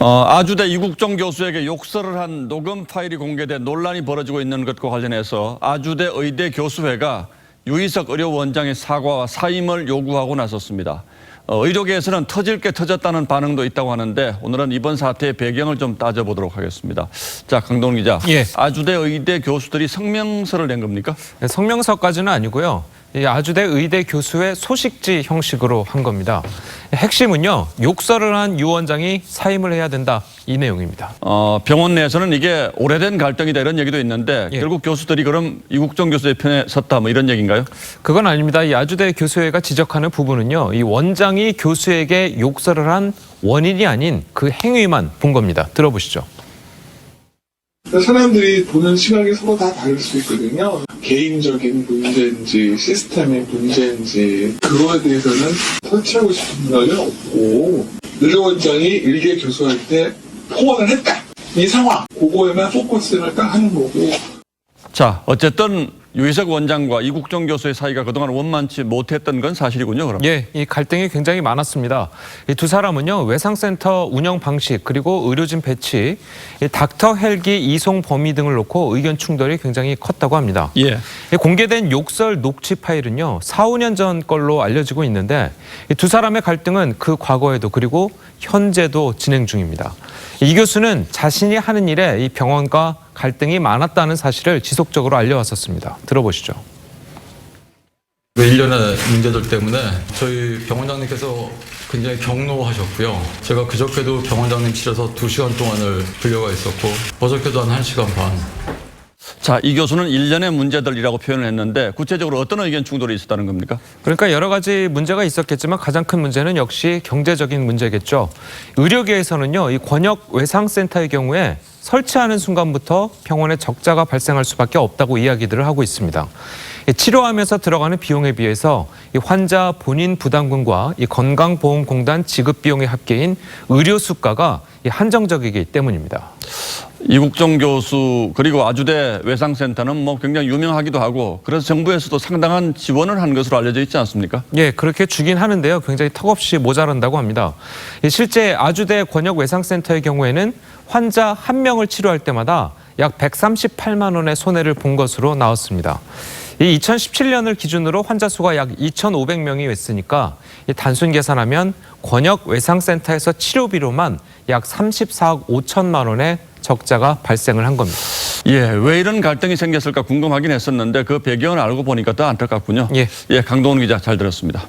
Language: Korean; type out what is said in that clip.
아주대 이국종 교수에게 욕설을 한 녹음 파일이 공개돼 논란이 벌어지고 있는 것과 관련해서 아주대 의대 교수회가 유희석 의료원장의 사과와 사임을 요구하고 나섰습니다. 의료계에서는 터질 게 터졌다는 반응도 있다고 하는데 오늘은 이번 사태의 배경을 좀 따져보도록 하겠습니다. 자, 강동원 기자. 예. 아주대 의대 교수들이 성명서를 낸 겁니까? 네, 성명서까지는 아니고요. 이 아주대 의대 교수의 소식지 형식으로 한 겁니다. 핵심은요, 욕설을 한 유 원장이 사임을 해야 된다, 이 내용입니다. 병원 내에서는 이게 오래된 갈등이다 이런 얘기도 있는데 예. 결국 교수들이 그럼 이국종 교수의 편에 섰다 뭐 이런 얘기인가요? 그건 아닙니다. 이 아주대 교수회가 지적하는 부분은요, 이 원장이 교수에게 욕설을 한 원인이 아닌 그 행위만 본 겁니다. 들어보시죠. 사람들이 보는 시각이 서로 다 다를 수 있거든요. 개인적인 문제인지 시스템의 문제인지 그거에 대해서는 터치하고 싶은 건 없고 의료원장이 일개 교수할 때 포원을 했다. 이 상황, 그거에만 포커스를 딱 하는 거고. 자, 어쨌든 유희석 원장과 이국종 교수의 사이가 그동안 원만치 못했던 건 사실이군요, 그럼. 예, 이 갈등이 굉장히 많았습니다. 이 두 사람은요, 외상센터 운영 방식 그리고 의료진 배치, 이 닥터 헬기 이송 범위 등을 놓고 의견 충돌이 굉장히 컸다고 합니다. 예. 이 공개된 욕설 녹취 파일은요, 4, 5년 전 걸로 알려지고 있는데 이 두 사람의 갈등은 그 과거에도 그리고 현재도 진행 중입니다. 이 교수는 자신이 하는 일에 이 병원과 갈등이 많았다는 사실을 지속적으로 알려왔었습니다. 들어보시죠. 일련의 문제들 때문에 저희 병원장님께서 굉장히 격노하셨고요. 제가 그저께도 병원장님실에서 2시간 동안을 불려가 있었고 어저께도 한 1시간 반. 자, 이 교수는 일련의 문제들이라고 표현을 했는데 구체적으로 어떤 의견 충돌이 있었다는 겁니까? 그러니까 여러 가지 문제가 있었겠지만 가장 큰 문제는 역시 경제적인 문제겠죠. 의료계에서는요, 이 권역 외상센터의 경우에 설치하는 순간부터 병원에 적자가 발생할 수밖에 없다고 이야기들을 하고 있습니다. 치료하면서 들어가는 비용에 비해서 이 환자 본인 부담금과 이 건강보험공단 지급 비용의 합계인 의료 수가가 한정적이기 때문입니다. 이국종 교수 그리고 아주대 외상센터는 뭐 굉장히 유명하기도 하고 그래서 정부에서도 상당한 지원을 한 것으로 알려져 있지 않습니까? 예, 그렇게 주긴 하는데요. 굉장히 턱없이 모자란다고 합니다. 실제 아주대 권역 외상센터의 경우에는 환자 한 명을 치료할 때마다 약 138만 원의 손해를 본 것으로 나왔습니다. 이 2017년을 기준으로 환자 수가 약 2,500명이 됐으니까 단순 계산하면 권역 외상센터에서 치료비로만 약 34억 5천만 원의 적자가 발생을 한 겁니다. 예, 왜 이런 갈등이 생겼을까 궁금하긴 했었는데 그 배경을 알고 보니까 더 안타깝군요. 예. 예, 강동원 기자 잘 들었습니다.